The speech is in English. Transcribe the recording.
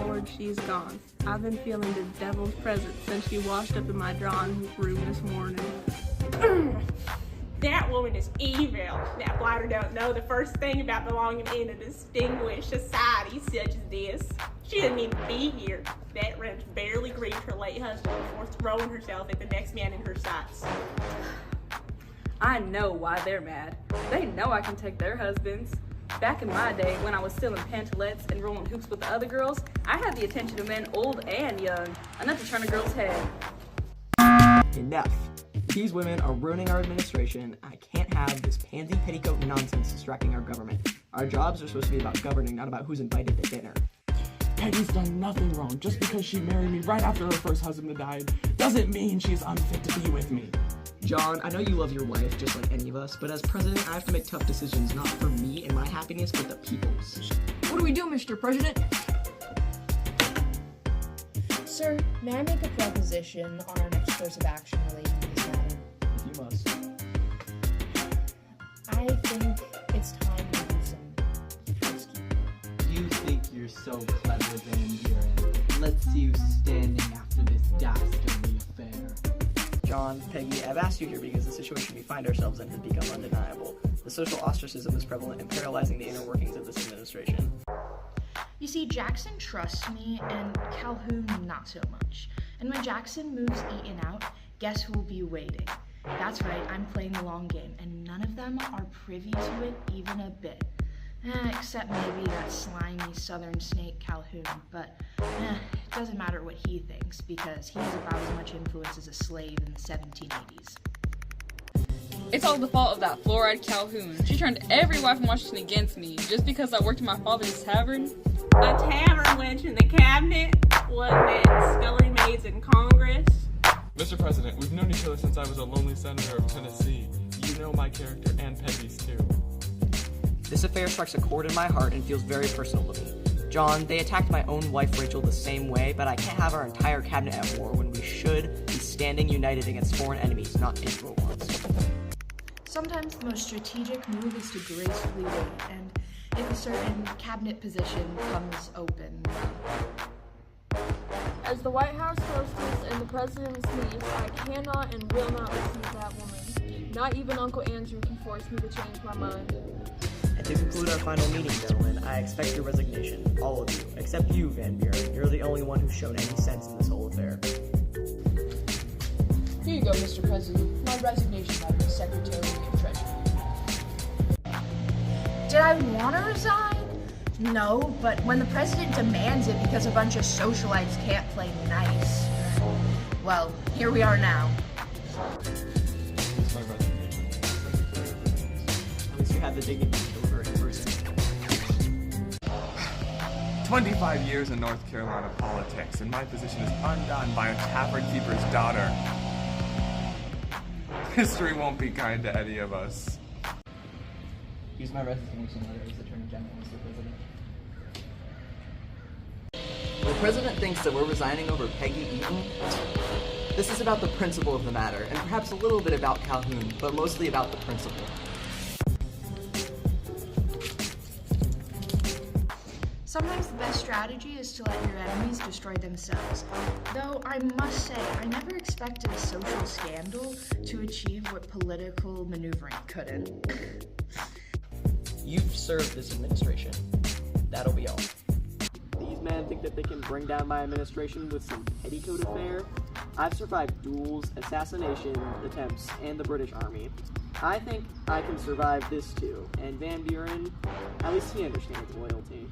Lord, she's gone. I've been feeling the devil's presence since she washed up in my drawing room this morning. That woman is evil. That blighter don't know the first thing about belonging in a distinguished society such as this. She doesn't need to be here. That wretch barely grieved her late husband before throwing herself at the next man in her sights. I know why they're mad. They know I can take their husbands. Back in my day, when I was still in pantalettes and rolling hoops with the other girls, I had the attention of men old and young, enough to turn a girl's head. Enough. These women are ruining our administration. I can't have this pansy petticoat nonsense distracting our government. Our jobs are supposed to be about governing, not about who's invited to dinner. Peggy's done nothing wrong. Just because she married me right after her first husband died doesn't mean she's unfit to be with me. John, I know you love your wife just like any of us, but as president, I have to make tough decisions, not for me and my happiness, but the people's. What do we do, Mr. President? Sir, may I make a proposition on our next course of action relating to this matter? You must. I think it's time to do some housekeeping. You think you're so clever, Van Buren. Let's see you standing after this dastardly affair. John, Peggy, I've asked you here because the situation we find ourselves in has become undeniable. The social ostracism is prevalent and paralyzing the inner workings of this administration. You see, Jackson trusts me, and Calhoun not so much. And when Jackson moves Eaton out, guess who will be waiting? That's right, I'm playing the long game, and none of them are privy to it even a bit. Except maybe that slimy southern snake Calhoun, but it doesn't matter what he thinks, because he has about as much influence as a slave in the 1780s. It's all the fault of that fluoride Calhoun. She turned every wife in Washington against me just because I worked in my father's tavern. A tavern wench in the cabinet? Wasn't it scullery maids in Congress? Mr. President, we've known each other since I was a lonely senator of Tennessee. You know my character and Peggy's too. This affair strikes a chord in my heart and feels very personal to me. John, they attacked my own wife Rachel the same way, but I can't have our entire cabinet at war when we should be standing united against foreign enemies, not integral ones. Sometimes the most strategic move is to gracefully wait, and if a certain cabinet position comes open. As the White House hostess and the president's niece, I cannot and will not listen to that woman. Not even Uncle Andrew can force me to change my mind. And to conclude our final meeting, gentlemen, I expect your resignation, all of you, except you, Van Buren. You're the only one who's shown any sense in this whole affair. Here you go, Mr. President. My resignation letter to Secretary of Treasury. Did I want to resign? No, but when the president demands it because a bunch of socialites can't play nice, well, here we are now. It's my resignation. At least you have the dignity to deliver it in person. 25 years in North Carolina politics, and my position is undone by a tavern keeper's daughter. History won't be kind to any of us. Here's my resignation letter as Attorney General, Mr. President. The president thinks that we're resigning over Peggy Eaton. This is about the principle of the matter, and perhaps a little bit about Calhoun, but mostly about the principle. Sometimes the best strategy is to let your enemies destroy themselves. Though I must say, I never expected a social scandal to achieve what political maneuvering couldn't. You've served this administration. That'll be all. These men think that they can bring down my administration with some petticoat affair. I've survived duels, assassination attempts, and the British Army. I think I can survive this too, and Van Buren, at least he understands loyalty.